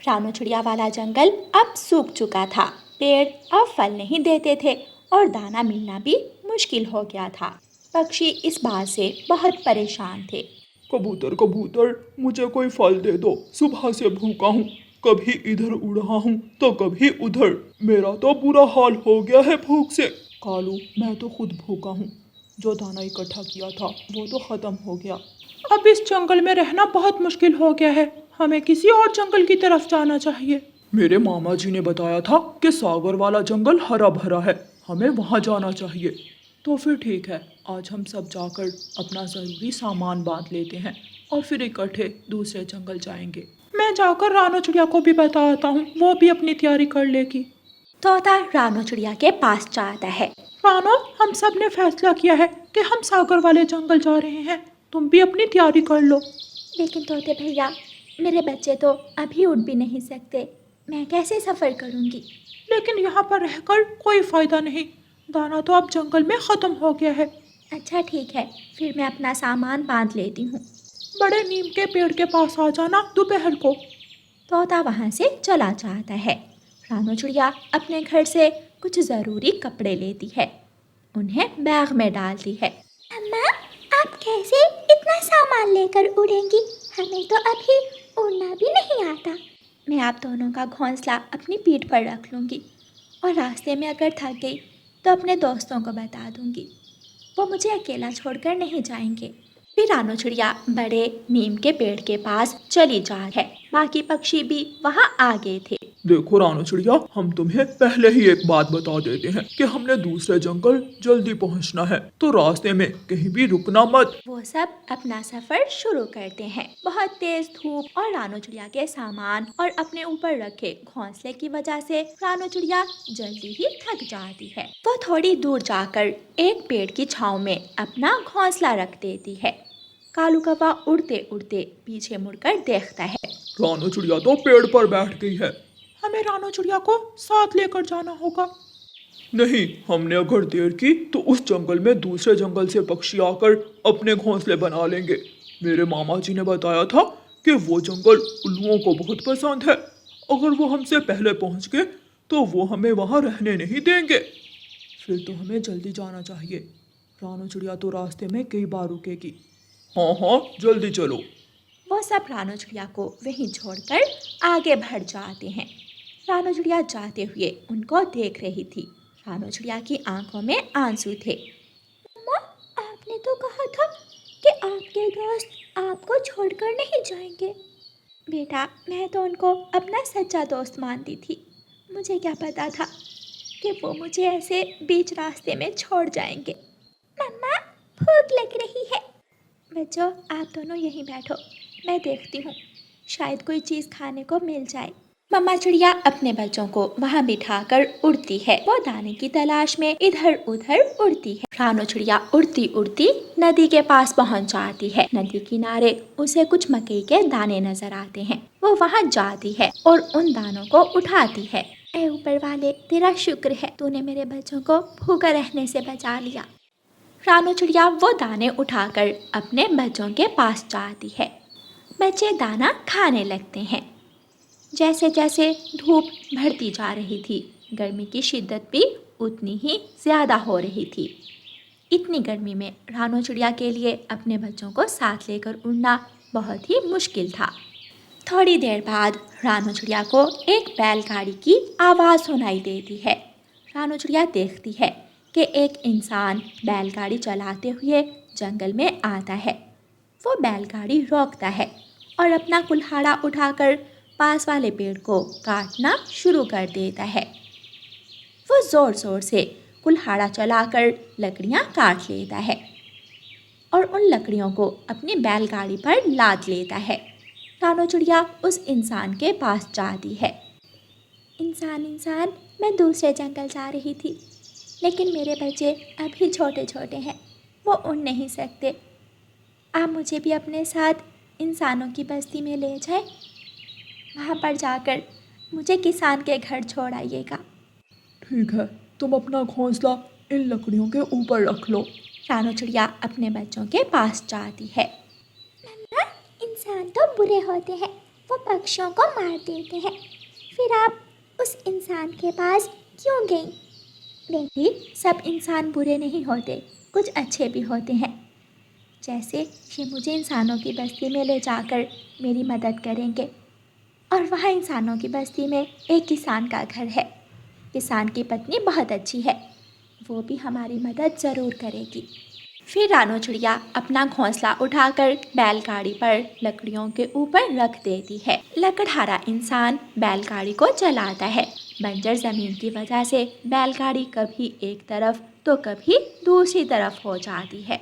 रानू चिड़िया वाला जंगल अब सूख चुका था। पेड़ अब फल नहीं देते थे और दाना मिलना भी मुश्किल हो गया था। पक्षी इस बात से बहुत परेशान थे। कबूतर कबूतर, मुझे कोई फल दे दो, सुबह से भूखा हूँ। कभी इधर उड़ रहा हूँ तो कभी उधर। मेरा तो बुरा हाल हो गया है भूख से। कालू, मैं तो खुद भूखा हूँ। जो दाना इकट्ठा किया था वो तो खत्म हो गया। अब इस जंगल में रहना बहुत मुश्किल हो गया है। हमें किसी और जंगल की तरफ जाना चाहिए। मेरे मामा जी ने बताया था कि सागर वाला जंगल हरा भरा है, हमें वहाँ जाना चाहिए। तो फिर ठीक है, आज हम सब जाकर अपना ज़रूरी सामान बांध लेते हैं और फिर इकट्ठे दूसरे जंगल जाएंगे। मैं जाकर रानू चिड़िया को भी बताता हूँ, वो भी अपनी तैयारी कर लेगी। तोता रानू चिड़िया के पास जाता है। रानो, हम सब ने फैसला किया है कि हम सागर वाले जंगल जा रहे हैं, तुम भी अपनी तैयारी कर लो। लेकिन तोते भैया, मेरे बच्चे तो अभी उड़ भी नहीं सकते, मैं कैसे सफ़र करूँगी? लेकिन यहाँ पर रहकर कोई फायदा नहीं, दाना तो अब जंगल में ख़त्म हो गया है। अच्छा ठीक है, फिर मैं अपना सामान बांध लेती हूँ। बड़े नीम के पेड़ के पास आ जाना दोपहर को। तोता वहाँ से चला जाता है। रानू चिड़िया अपने घर से कुछ ज़रूरी कपड़े लेती है, उन्हें बैग में डालती है। अम्मा, आप कैसे इतना सामान लेकर उड़ेंगी? हमें तो अभी उड़ना भी नहीं आता। मैं आप दोनों का घोंसला अपनी पीठ पर रख लूँगी और रास्ते में अगर थक गई तो अपने दोस्तों को बता दूँगी, वो मुझे अकेला छोड़कर नहीं जाएंगे। फिर रानू चिड़िया बड़े नीम के पेड़ के पास चली जा है। बाकी पक्षी भी वहाँ आ गए थे। देखो रानू चिड़िया, हम तुम्हें पहले ही एक बात बता देते हैं कि हमने दूसरे जंगल जल्दी पहुंचना है, तो रास्ते में कहीं भी रुकना मत। वो सब अपना सफर शुरू करते हैं। बहुत तेज धूप और रानू चिड़िया के सामान और अपने ऊपर रखे घोंसले की वजह से रानू चिड़िया जल्दी ही थक जाती है। वो थोड़ी दूर जाकर एक पेड़ की छांव में अपना घोंसला रख देती है। कालू कौवा उड़ते उड़ते पीछे मुड़कर देखता है। रानू चिड़िया तो पेड़ पर बैठ गई है, हमें रानू चिड़िया को साथ लेकर जाना होगा। नहीं, हमने अगर देर की तो उस जंगल में दूसरे जंगल से पक्षी आकर अपने घोंसले बना लेंगे। मेरे मामा जी ने बताया था कि वो जंगल उल्लुओं को बहुत पसंद है। अगर वो हमसे पहले पहुंच गए तो वो हमें वहां रहने नहीं देंगे। फिर तो हमें जल्दी जाना चाहिए, रानू चिड़िया तो रास्ते में कई बार रुकेगी। हाँ हाँ, जल्दी चलो। वो सब रानू चिड़िया को वहीं छोड़कर आगे बढ़ जाते हैं। रानू चिड़िया जाते हुए उनको देख रही थी। रानू चिड़िया की आंखों में आंसू थे। मम्मा, आपने तो कहा था कि आपके दोस्त आपको छोड़कर नहीं जाएंगे। बेटा, मैं तो उनको अपना सच्चा दोस्त मानती थी। मुझे क्या पता था कि वो मुझे ऐसे बीच रास्ते में छोड़ जाएंगे। मम्मा, भूख लग रही है। बच्चों, आप दोनों यहीं बैठो, मैं देखती हूँ, शायद कोई चीज़ खाने को मिल जाए। मम्मा चिड़िया अपने बच्चों को वहाँ बिठाकर उड़ती है। वो दाने की तलाश में इधर उधर उड़ती है। रानू चिड़िया उड़ती उड़ती नदी के पास पहुँच जाती है। नदी किनारे उसे कुछ मकई के दाने नजर आते हैं। वो वहाँ जाती है और उन दानों को उठाती है। ऐ ऊपर वाले, तेरा शुक्र है, तूने मेरे बच्चों को भूखा रहने से बचा लिया। रानू चिड़िया वो दाने उठाकर अपने बच्चों के पास जाती है। बच्चे दाना खाने लगते हैं। जैसे जैसे धूप बढ़ती जा रही थी, गर्मी की शिद्दत भी उतनी ही ज़्यादा हो रही थी। इतनी गर्मी में रानू चिड़िया के लिए अपने बच्चों को साथ लेकर उड़ना बहुत ही मुश्किल था। थोड़ी देर बाद रानू चिड़िया को एक बैलगाड़ी की आवाज़ सुनाई देती है। रानू चिड़िया देखती है कि एक इंसान बैलगाड़ी चलाते हुए जंगल में आता है। वो बैलगाड़ी रोकता है और अपना कुल्हाड़ा उठाकर पास वाले पेड़ को काटना शुरू कर देता है। वो ज़ोर ज़ोर से कुल्हाड़ा चलाकर लकड़ियाँ काट लेता है और उन लकड़ियों को अपनी बैलगाड़ी पर लाद लेता है। रानू चिड़िया उस इंसान के पास जाती है। इंसान, मैं दूसरे जंगल जा रही थी, लेकिन मेरे बच्चे अभी छोटे छोटे हैं, वो उड़ नहीं सकते। आप मुझे भी अपने साथ इंसानों की बस्ती में ले जाए। वहाँ पर जाकर मुझे किसान के घर छोड़ आइएगा। ठीक है, तुम अपना घोंसला इन लकड़ियों के ऊपर रख लो। रानू चिड़िया अपने बच्चों के पास जाती है। मम्मा, इंसान तो बुरे होते हैं, वो पक्षियों को मार देते हैं। फिर आप उस इंसान के पास क्यों गई? बेटी, सब इंसान बुरे नहीं होते, कुछ अच्छे भी होते हैं। जैसे ये मुझे इंसानों की बस्ती में ले जाकर मेरी मदद करेंगे, और वहाँ इंसानों की बस्ती में एक किसान का घर है। किसान की पत्नी बहुत अच्छी है, वो भी हमारी मदद ज़रूर करेगी। फिर रानो चिड़िया अपना घोंसला उठाकर बैलगाड़ी पर लकड़ियों के ऊपर रख देती है। लकड़हारा इंसान बैलगाड़ी को चलाता है। बंजर ज़मीन की वजह से बैलगाड़ी कभी एक तरफ तो कभी दूसरी तरफ हो जाती है।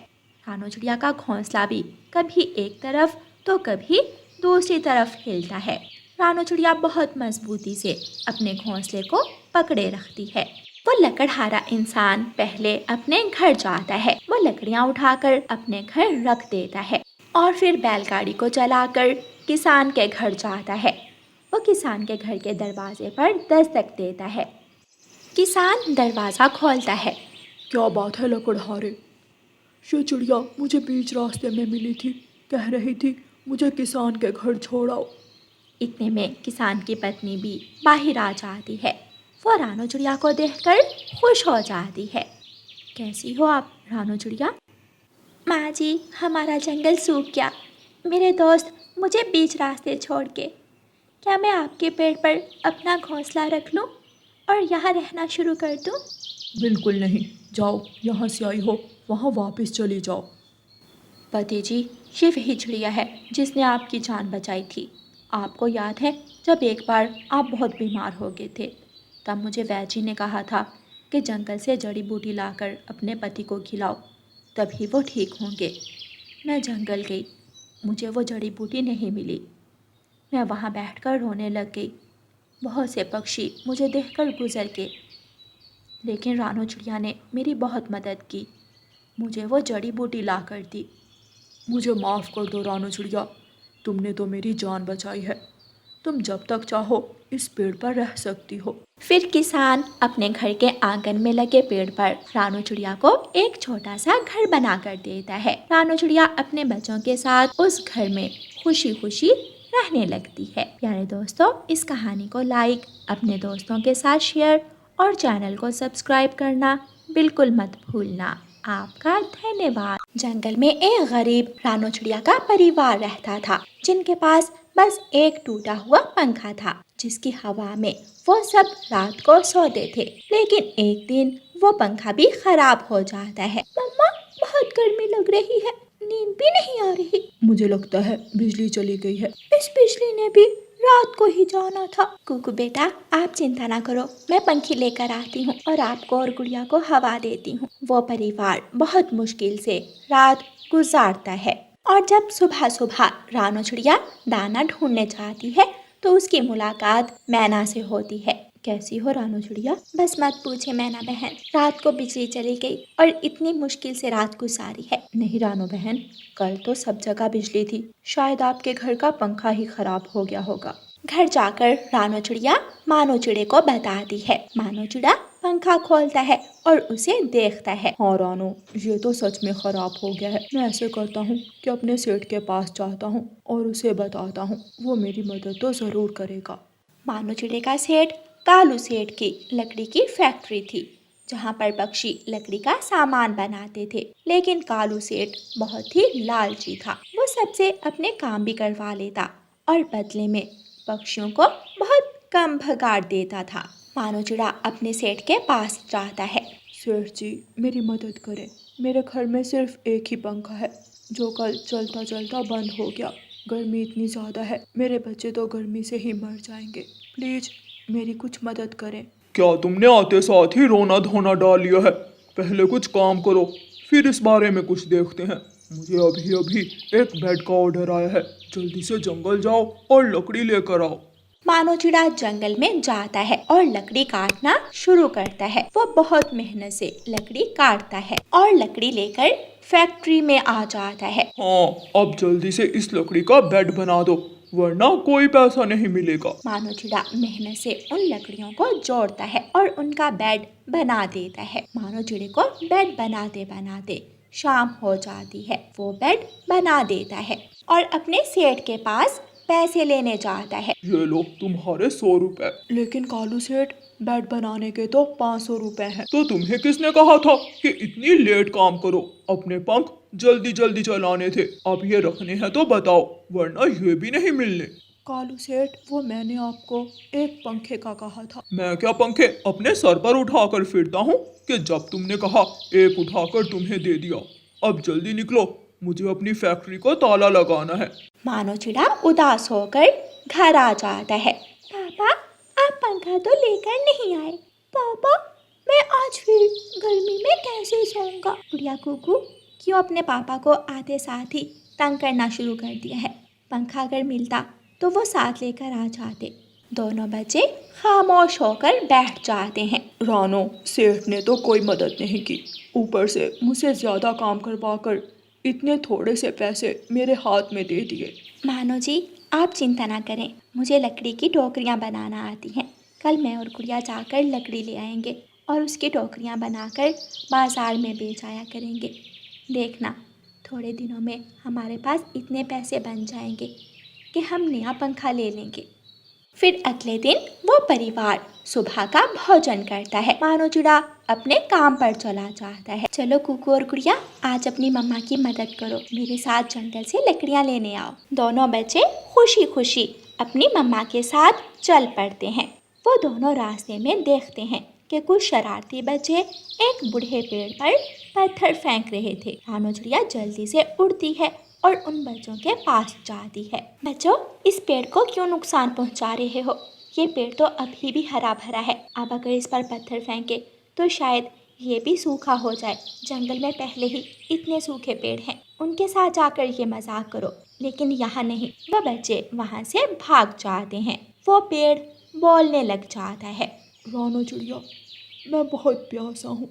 रानो चिड़िया का घोंसला भी कभी एक तरफ तो कभी दूसरी तरफ हिलता है। रानो चिड़िया बहुत मजबूती से अपने घोंसले को पकड़े रखती है। वो लकड़हारा इंसान पहले अपने घर जाता है। वो लकड़ियाँ उठाकर अपने घर रख देता है और फिर बैलगाड़ी को चलाकर किसान के घर जाता है। वो किसान के घर के दरवाजे पर दस्तक देता है। किसान दरवाज़ा खोलता है। क्या बात है लकड़हारे? ये चिड़िया मुझे बीच रास्ते में मिली थी, कह रही थी मुझे किसान के घर छोड़ाओ। इतने में किसान की पत्नी भी बाहर आ जाती है। वो रानो चिड़िया को देखकर खुश हो जाती है। कैसी हो आप रानो चिड़िया? माँ जी, हमारा जंगल सूख गया। मेरे दोस्त मुझे बीच रास्ते छोड़ के, क्या मैं आपके पेड़ पर अपना घोंसला रख लूँ और यहाँ रहना शुरू कर दूँ? बिल्कुल नहीं, जाओ, यहाँ से आई हो वहाँ वापस चली जाओ। पति जी, ये वही चिड़िया है जिसने आपकी जान बचाई थी। आपको याद है जब एक बार आप बहुत बीमार हो गए थे, तब मुझे वैद्य जी ने कहा था कि जंगल से जड़ी बूटी लाकर अपने पति को खिलाओ, तभी वो ठीक होंगे। मैं जंगल गई, मुझे वो जड़ी बूटी नहीं मिली। मैं वहाँ बैठकर रोने लग गई। बहुत से पक्षी मुझे देखकर गुजर गए, लेकिन रानो चिड़िया ने मेरी बहुत मदद की, मुझे वो जड़ी बूटी ला कर दी। मुझे माफ़ कर दो रानो चिड़िया, तुमने तो मेरी जान बचाई है। तुम जब तक चाहो इस पेड़ पर रह सकती हो। फिर किसान अपने घर के आंगन में लगे पेड़ पर रानो चिड़िया को एक छोटा सा घर बना कर देता है। रानो चिड़िया अपने बच्चों के साथ उस घर में खुशी खुशी रहने लगती है। प्यारे दोस्तों, इस कहानी को लाइक, अपने दोस्तों के साथ शेयर और चैनल को सब्सक्राइब करना बिल्कुल मत भूलना। आपका धन्यवाद। जंगल में एक गरीब रानो चिड़िया का परिवार रहता था, जिनके पास बस एक टूटा हुआ पंखा था, जिसकी हवा में वो सब रात को सोते थे। लेकिन एक दिन वो पंखा भी खराब हो जाता है। मम्मा, बहुत गर्मी लग रही है, नींद भी नहीं आ रही। मुझे लगता है बिजली चली गई है। इस बिजली ने भी रात को ही जाना था। कुकू बेटा, आप चिंता ना करो, मैं पंखी लेकर आती हूँ और आपको और गुड़िया को हवा देती हूँ। वो परिवार बहुत मुश्किल से रात गुजारता है और जब सुबह सुबह रानो चिड़िया दाना ढूंढने जाती है तो उसकी मुलाकात मैना से होती है। कैसी हो रानो चिड़िया? बस मत पूछे मैना बहन, रात को बिजली चली गई और इतनी मुश्किल से रात गुजारी है। नहीं रानो बहन, कल तो सब जगह बिजली थी, शायद आपके घर का पंखा ही खराब हो गया होगा। घर जाकर रानो चिड़िया मानो चिड़े को बताती है। मानो चिड़ा पंखा खोलता है और उसे देखता है। हाँ रानो, ये तो सच में खराब हो गया है। मैं ऐसे करता हूँ कि अपने सेठ के पास जाता हूँ और उसे बताता हूँ, वो मेरी मदद तो ज़रूर करेगा। मानो चिड़े का सेठ कालू सेठ की लकड़ी की फैक्ट्री थी, जहाँ पर पक्षी लकड़ी का सामान बनाते थे। लेकिन कालू सेठ बहुत ही लालची था। वो सबसे अपने काम भी करवा लेता और बदले में पक्षियों को बहुत कम भगाड़ देता था। मानो चिड़ा अपने सेठ के पास जाता है। सेठ जी, मेरी मदद करें, मेरे घर में सिर्फ एक ही पंखा है जो कल चलता चलता बंद हो गया। गर्मी इतनी ज़्यादा है, मेरे बच्चे तो गर्मी से ही मर जाएंगे। प्लीज़ मेरी कुछ मदद करें। क्या तुमने आते साथ ही रोना धोना डाल लिया है? पहले कुछ काम करो, फिर इस बारे में कुछ देखते हैं। मुझे अभी अभी एक बेड का ऑर्डर आया है, जल्दी से जंगल जाओ और लकड़ी लेकर आओ। मानो चिड़ा जंगल में जाता है और लकड़ी काटना शुरू करता है। वो बहुत मेहनत से लकड़ी काटता है और लकड़ी लेकर फैक्ट्री में आ जाता है। हाँ, अब जल्दी से इस लकड़ी का बेड बना दो, वरना कोई पैसा नहीं मिलेगा। मानो चिड़ा मेहनत से उन लकड़ियों को जोड़ता है और उनका बेड बना देता है। मानो चिड़े को बेड बनाते बनाते शाम हो जाती है। वो बेड बना देता है और अपने सेठ के पास पैसे लेने जाता है। ये लो तुम्हारे 100 रुपए। लेकिन कालू सेठ, बेड बनाने के तो 500 रुपए हैं। तो तुम्हें किसने कहा था कि इतनी लेट काम करो? अपने पंख जल्दी जल्दी चलाने थे, अब ये रखने हैं तो बताओ, वरना ये भी नहीं मिलने। कालू सेठ, वो मैंने आपको एक पंखे का कहा था। मैं क्या पंखे अपने सर पर उठाकर फिरता हूँ कि जब तुमने कहा एक उठाकर तुम्हें दे दिया। अब जल्दी निकलो, मुझे अपनी फैक्ट्री को ताला लगाना है। मानो चिड़ा उदास होकर घर आ जाता है। पापा, आप पंखा तो लेकर नहीं आए। पापा, मैं आज फिर गर्मी में कैसे सोऊंगा? गुड़िया कुकू क्यों अपने पापा को आते साथ ही तंग करना शुरू कर दिया है। पंखा अगर मिलता तो वो साथ लेकर आ जाते। दोनों बच्चे खामोश होकर बैठ जाते हैं। रानो, सेठ ने तो कोई मदद नहीं की, ऊपर से मुझसे ज्यादा काम करवाकर इतने थोड़े से पैसे मेरे हाथ में दे दिए। मानो जी, आप चिंता ना करें, मुझे लकड़ी की टोकरियाँ बनाना आती हैं। कल मैं और गुड़िया जाकर लकड़ी ले आएंगे और उसकी टोकरियाँ बनाकर बाजार में बेच आया करेंगे। देखना, थोड़े दिनों में हमारे पास इतने पैसे बन जाएंगे कि हम नया पंखा ले लेंगे। फिर अगले दिन वो परिवार सुबह का भोजन करता है। मानो चिड़ा अपने काम पर चला जाता है। चलो कुकू और गुड़िया, आज अपनी मम्मा की मदद करो, मेरे साथ जंगल से लकड़ियाँ लेने आओ। दोनों बच्चे खुशी खुशी अपनी मम्मा के साथ चल पड़ते हैं। वो दोनों रास्ते में देखते हैं कि कुछ शरारती बच्चे एक बूढ़े पेड़ पर पत्थर फेंक रहे थे। रानो चिड़िया जल्दी से उड़ती है और उन बच्चों के पास जाती है। बच्चों, इस पेड़ को क्यों नुकसान पहुंचा रहे हो? ये पेड़ तो अभी भी हरा भरा है, अब अगर इस पर पत्थर फेंके तो शायद ये भी सूखा हो जाए। जंगल में पहले ही इतने सूखे पेड़ हैं, उनके साथ जाकर ये मजाक करो, लेकिन यहाँ नहीं। वह बच्चे वहाँ से भाग जाते हैं। वो पेड़ बोलने लग जाता है। रानो चिड़िया, मैं बहुत प्यासा हूँ,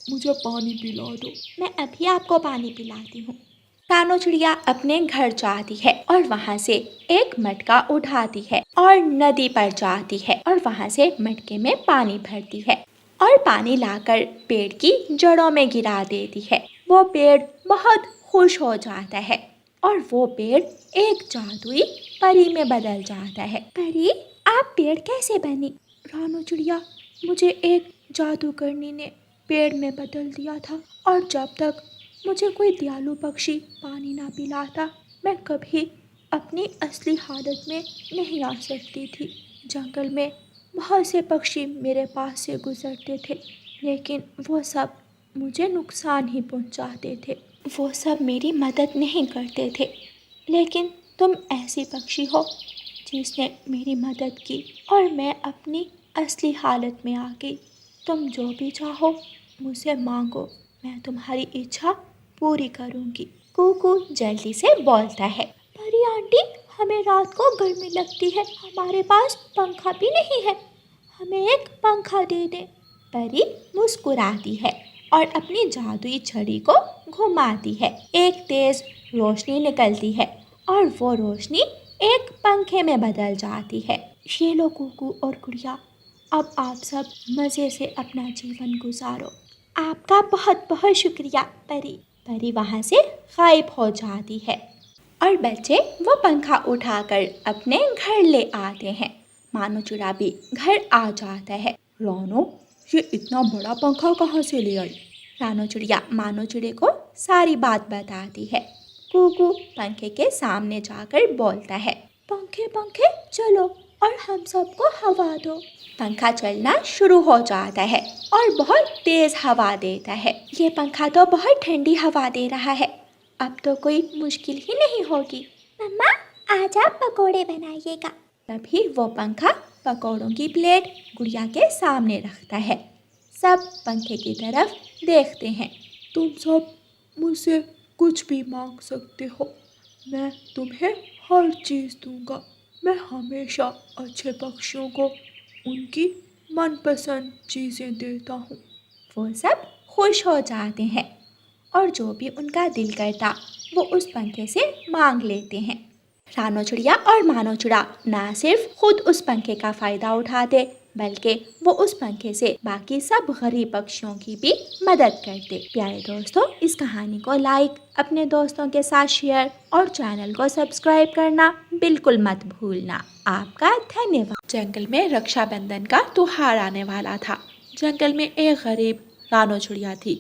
मुझे पानी पिला दो। मैं अभी आपको पानी पिलाती हूँ। रानो चिड़िया अपने घर जाती है और वहाँ से एक मटका उठाती है और नदी पर जाती है और वहाँ से मटके में पानी भरती है और पानी लाकर पेड़ की जड़ों में गिरा देती है। वो पेड़ बहुत खुश हो जाता है और वो पेड़ एक जादुई परी में बदल जाता है। परी, आप पेड़ कैसे बनी? रानो चिड़िया, मुझे एक जादूगरनी ने पेड़ में बदल दिया था और जब तक मुझे कोई दयालु पक्षी पानी ना पिलाता, मैं कभी अपनी असली हालत में नहीं आ सकती थी। जंगल में बहुत से पक्षी मेरे पास से गुजरते थे, लेकिन वो सब मुझे नुकसान ही पहुंचाते थे। वो सब मेरी मदद नहीं करते थे, लेकिन तुम ऐसी पक्षी हो जिसने मेरी मदद की और मैं अपनी असली हालत में आ गई। तुम जो भी चाहो मुझसे मांगो, मैं तुम्हारी इच्छा पूरी करूंगी। कुकू जल्दी से बोलता है। परी आंटी, हमें रात को गर्मी लगती है, हमारे पास पंखा भी नहीं है, हमें एक पंखा दे दे। परी मुस्कुराती है और अपनी जादुई छड़ी को घुमाती है। एक तेज रोशनी निकलती है और वो रोशनी एक पंखे में बदल जाती है। ये लो कुकू और गुड़िया, अब आप सब मज़े से अपना जीवन गुजारो। आपका बहुत बहुत शुक्रिया परी। परी वहाँ से गायब हो जाती है और बच्चे वो पंखा उठाकर अपने घर ले आते हैं। मानो चिड़ा भी घर आ जाता है। रानो, ये इतना बड़ा पंखा कहाँ से ले आई? रानो चिड़िया मानो चिड़े को सारी बात बताती है। कुकू पंखे के सामने जाकर बोलता है। पंखे पंखे चलो और हम सबको हवा दो। पंखा चलना शुरू हो जाता है और बहुत तेज हवा देता है। ये पंखा तो बहुत ठंडी हवा दे रहा है, अब तो कोई मुश्किल ही नहीं होगी। मम्मा, आज आप पकोड़े बनाइएगा। तभी वो पंखा पकौड़ों की प्लेट गुड़िया के सामने रखता है। सब पंखे की तरफ देखते हैं। तुम सब मुझसे कुछ भी मांग सकते हो, मैं तुम्हें हर चीज़ दूंगा। मैं हमेशा अच्छे पक्षियों को उनकी मनपसंद चीज़ें देता हूँ। वो सब खुश हो जाते हैं और जो भी उनका दिल करता वो उस पंखे से मांग लेते हैं। रानो चिड़िया और मानो चिड़ा ना सिर्फ खुद उस पंखे का फ़ायदा उठाते, बल्कि वो उस पंखे से बाकी सब गरीब पक्षियों की भी मदद करते। प्यारे दोस्तों, इस कहानी को लाइक, अपने दोस्तों के साथ शेयर और चैनल को सब्सक्राइब करना बिल्कुल मत भूलना। आपका धन्यवाद। जंगल में रक्षाबंधन का त्योहार आने वाला था। जंगल में एक गरीब रानो चिड़िया थी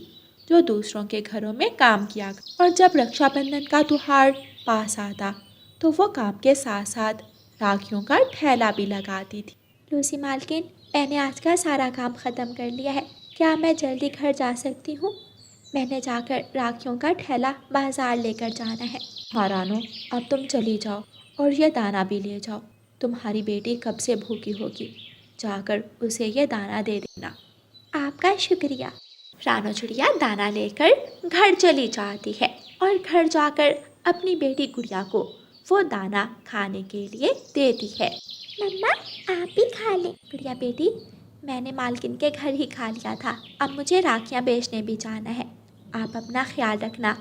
जो दूसरों के घरों में काम किया, और जब रक्षाबंधन का त्योहार पास आता तो वो काम के साथ साथ राखियों का ठेला भी लगाती थी। लूसी मालकिन, मैंने आज का सारा काम ख़त्म कर लिया है। क्या मैं जल्दी घर जा सकती हूँ? मैंने जाकर राखियों का ठेला बाजार लेकर जाना है। हाँ रानो, अब तुम चली जाओ और ये दाना भी ले जाओ। तुम्हारी बेटी कब से भूखी होगी, जाकर उसे ये दाना दे देना। आपका शुक्रिया। रानो चिड़िया दाना लेकर घर चली जाती है और घर जाकर अपनी बेटी गुड़िया को वो दाना खाने के लिए देती है। मम्मा, आप भी खा लें। गुड़िया बेटी, मैंने मालकिन के घर ही खा लिया था, अब मुझे राखियाँ बेचने भी जाना है। आप अपना ख्याल रखना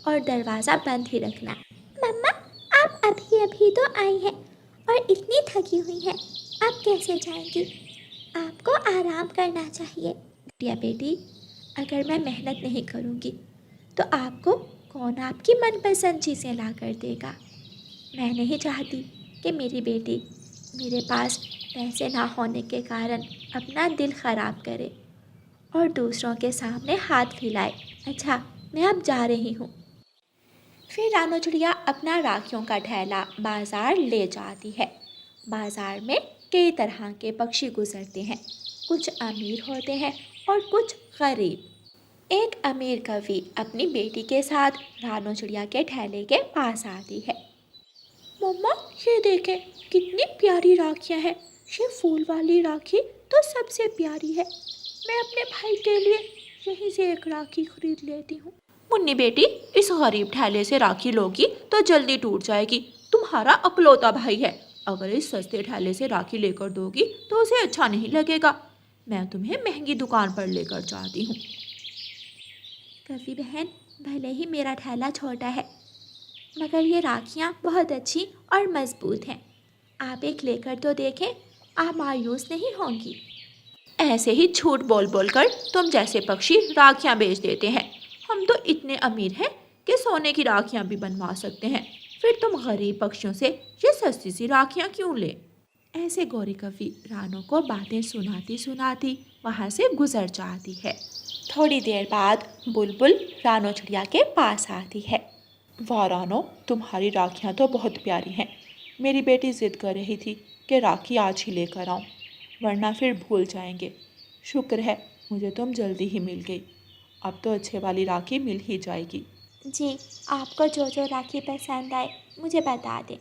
और दरवाज़ा बंद ही रखना। मम्मा, आप अभी अभी तो आई हैं और इतनी थकी हुई हैं, आप कैसे जाएंगी? आपको आराम करना चाहिए। गुड़िया बेटी, अगर मैं मेहनत नहीं करूँगी तो आपको कौन आपकी मनपसंद चीज़ें ला कर देगा। मैं नहीं चाहती कि मेरी बेटी मेरे पास पैसे ना होने के कारण अपना दिल ख़राब करे और दूसरों के सामने हाथ फैलाए। अच्छा, मैं अब जा रही हूँ। फिर रानो चिड़िया अपना राखियों का ठेला बाज़ार ले जाती है। बाज़ार में कई तरह के पक्षी गुजरते हैं, कुछ अमीर होते हैं और कुछ गरीब। एक अमीर कवि अपनी बेटी के साथ रानो चिड़िया के ठेले के पास आती है। मम्मा, ये देखें कितनी प्यारी राखियाँ हैं। ये फूल वाली राखी तो सबसे प्यारी है। मैं अपने भाई के लिए यहीं से एक राखी खरीद लेती हूँ। मुन्नी बेटी, इस गरीब ठेले से राखी लोगी तो जल्दी टूट जाएगी। तुम्हारा अकलौता भाई है, अगर इस सस्ते ठेले से राखी लेकर दोगी तो उसे अच्छा नहीं लगेगा। मैं तुम्हें महंगी दुकान पर लेकर जाती हूँ। कवि बहन, भले ही मेरा ठेला छोटा है, मगर ये राखियाँ बहुत अच्छी और मजबूत हैं। आप एक लेकर तो देखें, आप मायूस नहीं होंगी। ऐसे ही झूठ बोल बोल कर तुम जैसे पक्षी राखियाँ बेच देते हैं। हम तो इतने अमीर हैं कि सोने की राखियाँ भी बनवा सकते हैं, फिर तुम गरीब पक्षियों से ये सस्ती सी राखियाँ क्यों ले। ऐसे गौरी कवि रानो को बातें सुनाती सुनाती वहाँ से गुजर जाती है। थोड़ी देर बाद बुलबुल रानो चिड़िया के पास आती है। वाह रानो, तुम्हारी राखियाँ तो बहुत प्यारी हैं। मेरी बेटी ज़िद कर रही थी कि राखी आज ही लेकर आऊँ, वरना फिर भूल जाएंगे। शुक्र है मुझे तुम जल्दी ही मिल गई। अब तो अच्छे वाली राखी मिल ही जाएगी। जी, आपको जो जो राखी पसंद आए मुझे बता दें।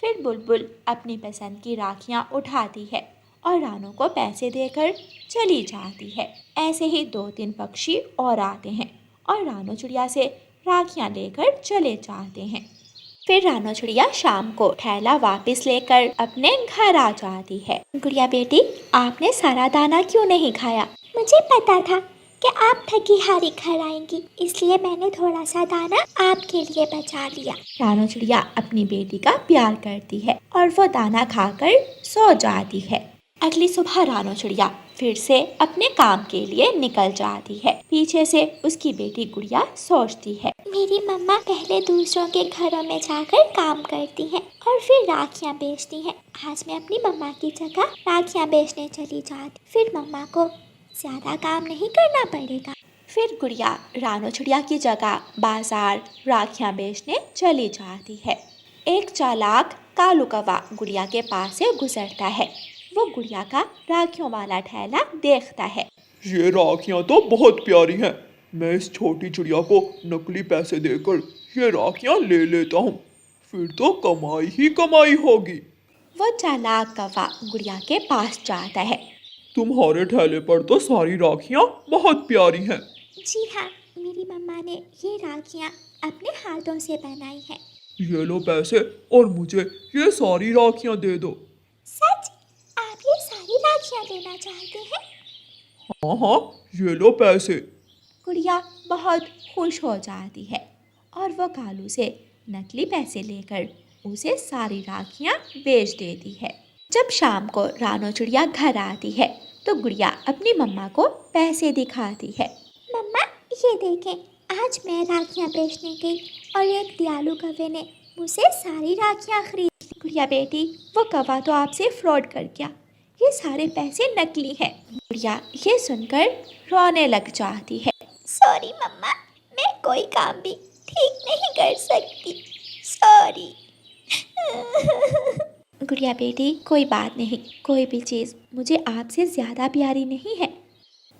फिर बुलबुल अपनी पसंद की राखियाँ उठाती है और रानो को पैसे देकर चली जाती है। ऐसे ही 2-3 पक्षी और आते हैं और रानो चिड़िया से राखियाँ लेकर चले जाते हैं। फिर रानो चिड़िया शाम को ठेला वापस लेकर अपने घर आ जाती है। गुड़िया बेटी, आपने सारा दाना क्यों नहीं खाया? मुझे पता था कि आप थकी हारी घर आएंगी, इसलिए मैंने थोड़ा सा दाना आपके लिए बचा लिया। रानो चिड़िया अपनी बेटी का प्यार करती है और वो दाना खाकर सो जाती है। अगली सुबह रानो चिड़िया फिर से अपने काम के लिए निकल जाती है। पीछे से उसकी बेटी गुड़िया सोचती है, मेरी मम्मा पहले दूसरों के घरों में जाकर काम करती हैं और फिर राखियाँ बेचती हैं। आज मैं अपनी मम्मा की जगह राखियाँ बेचने चली जाती, फिर मम्मा को ज़्यादा काम नहीं करना पड़ेगा। फिर गुड़िया रानो चिड़िया की जगह बाजार राखियाँ बेचने चली जाती है। एक चालाक कालू कौवा गुड़िया के पास से गुजरता है। वो गुड़िया का राखियों वाला ठेला देखता है। ये राखियाँ तो बहुत प्यारी हैं। मैं इस छोटी चिड़िया को नकली पैसे देकर ये राखियाँ ले लेता हूँ, फिर तो कमाई ही कमाई होगी। वो चालाक कौवा गुड़िया के पास जाता है। तुम्हारे ठेले पर तो सारी राखियाँ बहुत प्यारी हैं। जी हाँ, मेरी मम्मा ने ये राखियाँ अपने हाथों से बनाई हैं। ये लो पैसे और मुझे ये सारी राखियाँ दे दो। सच? आप ये सारी राखियाँ लेना चाहते हैं? हाँ हाँ, ये लो पैसे। गुड़िया बहुत खुश हो जाती है और वो कालू से नकली पैसे लेकर उसे सारी राखियाँ बेच देती है। जब शाम को रानो चिड़िया घर आती है तो गुड़िया अपनी मम्मा को पैसे दिखाती है। मम्मा ये देखें, आज मैं राखियाँ बेचने गई और एक दयालु कौवे ने मुझसे सारी राखियाँ खरीद ली। गुड़िया बेटी, वो कौवा तो आपसे फ्रॉड कर गया, ये सारे पैसे नकली हैं। गुड़िया ये सुनकर रोने लग जाती है। सॉरी मम्मा, मैं कोई काम भी ठीक नहीं कर सकती, सॉरी। गुड़िया बेटी, कोई बात नहीं, कोई भी चीज़ मुझे आपसे ज़्यादा प्यारी नहीं है।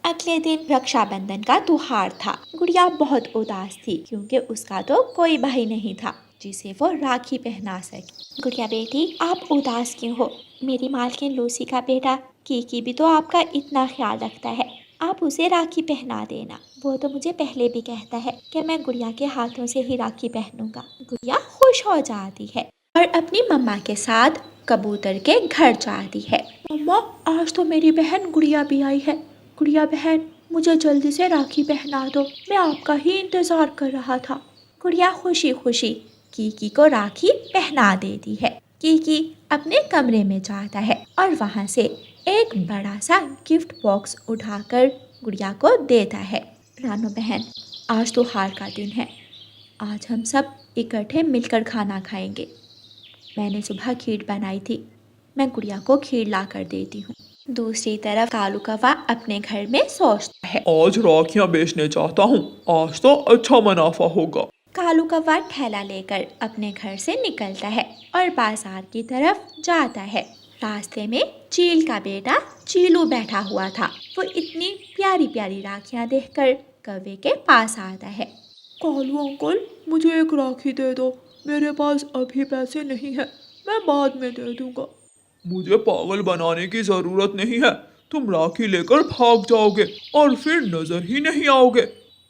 अगले दिन रक्षाबंधन का त्योहार था। गुड़िया बहुत उदास थी क्योंकि उसका तो कोई भाई नहीं था जिसे वो राखी पहना सके। गुड़िया बेटी, आप उदास क्यों हो? मेरी मालकिन लूसी का बेटा कीकी भी तो आपका इतना ख्याल रखता है, आप उसे राखी पहना देना। वो तो मुझे पहले भी कहता है कि मैं गुड़िया के हाथों से ही राखी पहनूंगा। गुड़िया खुश हो जाती है और अपनी मम्मा के साथ कबूतर के घर जाती है। मम्मा, आज तो मेरी बहन गुड़िया भी आई है। गुड़िया बहन, मुझे जल्दी से राखी पहना दो, मैं आपका ही इंतज़ार कर रहा था। गुड़िया खुशी खुशी कीकी को राखी पहना देती है। कीकी अपने कमरे में जाता है और वहाँ से एक बड़ा सा गिफ्ट बॉक्स उठाकर गुड़िया को देता है। रानो बहन, आज त्योहार का दिन है, आज हम सब इकट्ठे मिलकर खाना खाएंगे। मैंने सुबह खीर बनाई थी, मैं गुड़िया को खीर ला कर देती हूँ। दूसरी तरफ कालू कौवा अपने घर में सोचता है, आज राखियाँ बेचने चाहता हूँ, आज तो अच्छा मुनाफा होगा। कालू कौवा ठेला लेकर अपने घर से निकलता है और बाजार की तरफ जाता है। रास्ते में चील का बेटा चीलू बैठा हुआ था। वो इतनी प्यारी प्यारी राखियाँ देखकर कौवे के पास आता है। कालू अंकल, मुझे एक राखी दे दो, मेरे पास अभी पैसे नहीं है, मैं बाद में दे दूंगा। मुझे पागल बनाने की जरूरत नहीं है, तुम राखी लेकर भाग जाओगे और फिर नजर ही नहीं आओगे,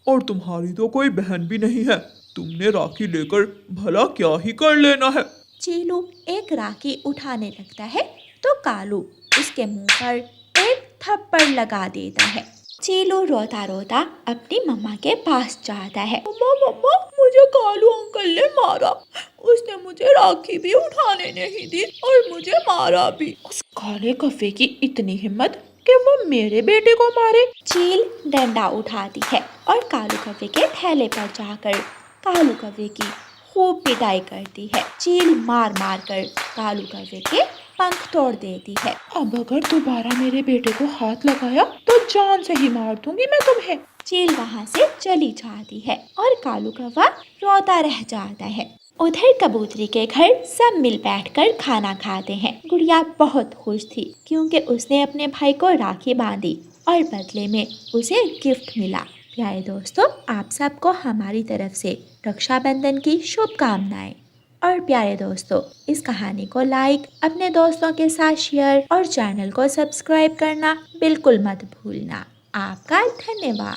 और तुम्हारी तो कोई बहन भी नहीं है, तुमने राखी लेकर भला क्या ही कर लेना है। चीलू एक राखी उठाने लगता है तो कालू उसके मुंह पर एक थप्पड़ लगा देता है। चीलू रोता रोता अपनी मम्मा के पास जाता है। मम्मा मम्मा, मुझे कालू अंकल ने मारा, उसने मुझे राखी भी उठाने नहीं दी और मुझे मारा भी। उस काले कौवे की इतनी हिम्मत कि वो मेरे बेटे को मारे। चील डंडा उठाती है और कालू कौवे के थैले पर जाकर कालू कौवे की खूब पिटाई करती है। चील मार मार कर कालू कौवे के पंख तोड़ देती है। अब अगर दोबारा मेरे बेटे को हाथ लगाया तो जान से ही मार दूंगी मैं तुम्हें। चील वहाँ से चली जाती है और कालू कौवा रोता रह जाता है। उधर कबूतरी के घर सब मिल बैठकर खाना खाते हैं। गुड़िया बहुत खुश थी क्योंकि उसने अपने भाई को राखी बांधी और बदले में उसे गिफ्ट मिला। प्यारे दोस्तों, आप सबको हमारी तरफ से रक्षाबंधन की शुभकामनाएं। और प्यारे दोस्तों, इस कहानी को लाइक, अपने दोस्तों के साथ शेयर और चैनल को सब्सक्राइब करना बिल्कुल मत भूलना। आपका धन्यवाद।